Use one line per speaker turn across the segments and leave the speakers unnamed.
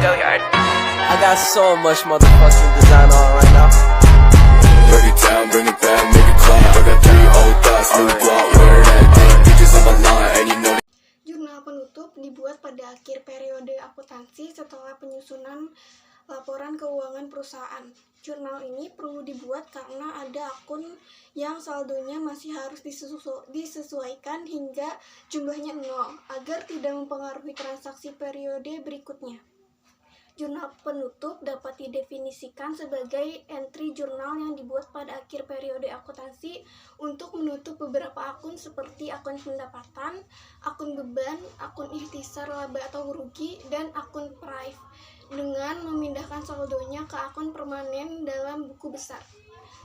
Go yard. I got so much motherfucking design on right now.
Break it down, bring it back, make it clap. I got 3 old thoughts, new block, where that thing. Bitches on my line, and you know.
Jurnal penutup dibuat pada akhir periode akuntansi setelah penyusunan laporan keuangan perusahaan. Jurnal ini perlu dibuat karena ada akun yang saldonya masih harus disesuaikan hingga jumlahnya 0 agar tidak mempengaruhi transaksi periode berikutnya. Jurnal penutup dapat didefinisikan sebagai entry jurnal yang dibuat pada akhir periode akuntansi untuk menutup beberapa akun seperti akun pendapatan, akun beban, akun ikhtisar laba atau rugi, dan akun prive dengan memindahkan saldonya ke akun permanen dalam buku besar.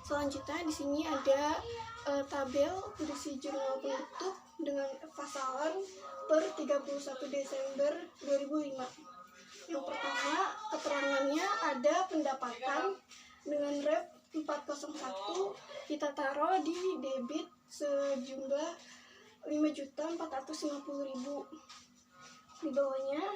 Selanjutnya di sini ada tabel berisi jurnal penutup dengan pasalan per 31 Desember 2005. Yang pertama, keterangannya ada pendapatan dengan ref 401 kita taruh di debit sejumlah 5.450.000. Di bawahnya,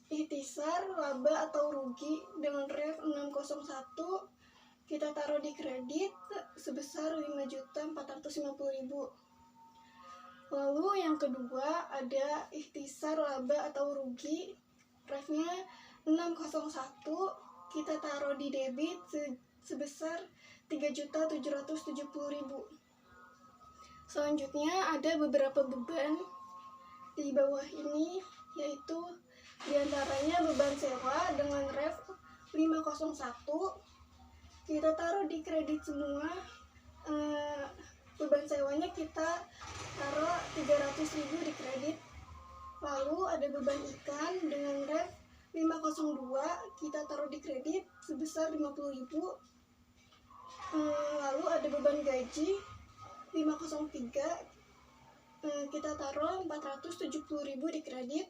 ikhtisar laba atau rugi dengan ref 601 kita taruh di kredit sebesar 5.450.000. Lalu yang kedua ada ikhtisar laba atau rugi, refnya 601 kita taruh di debit sebesar 3.770.000. Selanjutnya ada beberapa beban di bawah ini, yaitu diantaranya beban sewa dengan ref 501 kita taruh di kredit semua. Beban sewanya kita taruh 300.000 di kredit. Lalu ada beban ikan dengan ref 502 kita taruh di kredit sebesar 50.000. Lalu ada beban gaji 503 kita taruh 470.000 di kredit.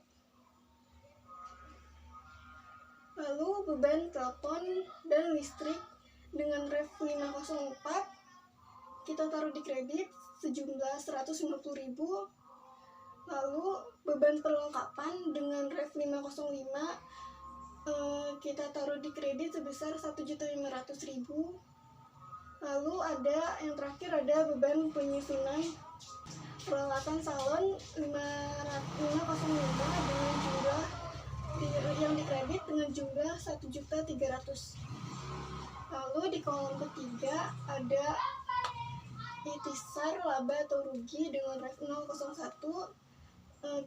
Lalu beban telepon dan listrik dengan ref 504 kita taruh di kredit sejumlah 150.000. Lalu beban perlengkapan dengan ref 505 kita taruh di kredit sebesar 1.500.000. Lalu ada yang terakhir ada beban penyusunan peralatan salon 505 dengan jumlah yang dikredit dengan jumlah 1.300.000. Lalu di kolom ketiga ada ikhtisar laba atau rugi dengan ref 001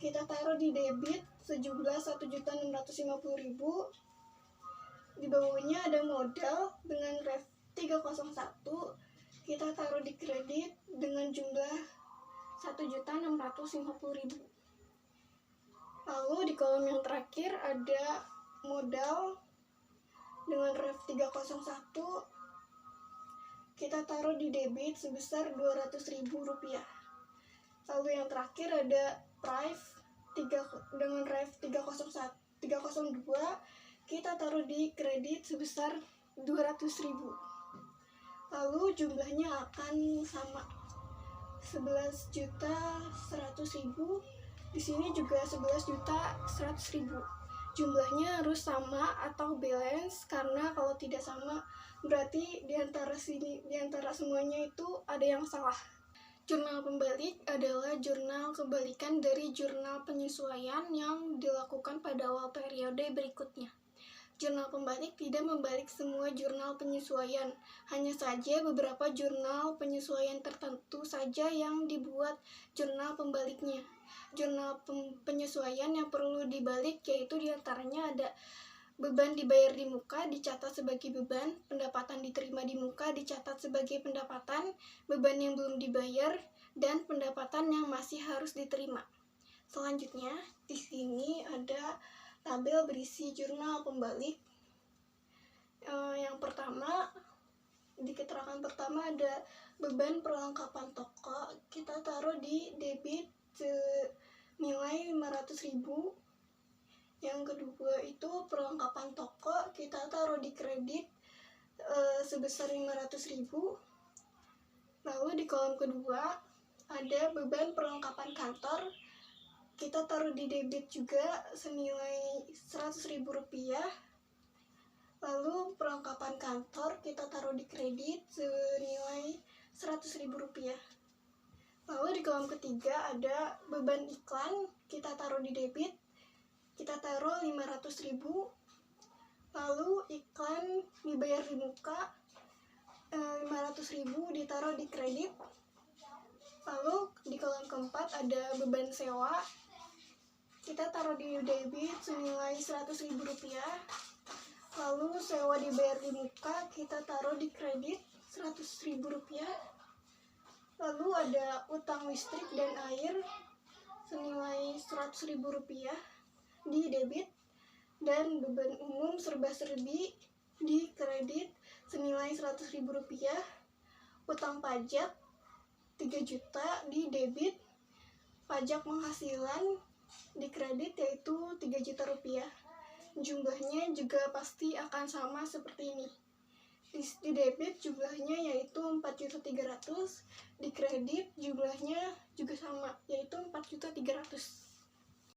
kita taruh di debit sejumlah 1.650.000. Di bawahnya ada modal dengan ref 301 kita taruh di kredit dengan jumlah 1.650.000. Lalu di kolom yang terakhir ada modal dengan ref 301 kita taruh di debit sebesar Rp200.000. Lalu yang terakhir ada prive dengan ref 302 kita taruh di kredit sebesar 200.000. Lalu jumlahnya akan sama 11.100.000. Di sini juga 11.100.000. Jumlahnya harus sama atau balance, karena kalau tidak sama berarti di antara semuanya itu ada yang salah. Jurnal pembalik adalah jurnal kebalikan dari jurnal penyesuaian yang dilakukan pada awal periode berikutnya. Jurnal pembalik tidak membalik semua jurnal penyesuaian, hanya saja beberapa jurnal penyesuaian tertentu saja yang dibuat jurnal pembaliknya. Jurnal penyesuaian yang perlu dibalik yaitu diantaranya ada beban dibayar di muka dicatat sebagai beban, pendapatan diterima di muka dicatat sebagai pendapatan, beban yang belum dibayar, dan pendapatan yang masih harus diterima. Selanjutnya, di sini ada tabel berisi jurnal pembalik. Yang pertama, di keterangan pertama ada beban perlengkapan toko, kita taruh di debit nilai 500.000. Yang kedua itu perlengkapan toko, kita taruh di kredit sebesar 500.000. Lalu di kolom kedua ada beban perlengkapan kantor, kita taruh di debit juga senilai Rp100.000. Lalu perlengkapan kantor kita taruh di kredit senilai Rp100.000. Lalu di kolom ketiga ada beban iklan, kita taruh di debit, kita taruh Rp500.000. Lalu iklan dibayar di muka, Rp500.000 ditaruh di kredit. Lalu di kolom keempat ada beban sewa, kita taruh di debit senilai Rp100.000. Lalu sewa dibayar di muka, kita taruh di kredit Rp100.000. Lalu ada utang listrik dan air senilai Rp100.000 di debit, dan beban umum serba-serbi di kredit senilai Rp100.000. Utang pajak 3 juta di debit, pajak penghasilan di kredit yaitu Rp3 juta. Jumlahnya juga pasti akan sama seperti ini. Di debit jumlahnya yaitu Rp4.300.000, di kredit jumlahnya juga sama yaitu Rp4.300.000.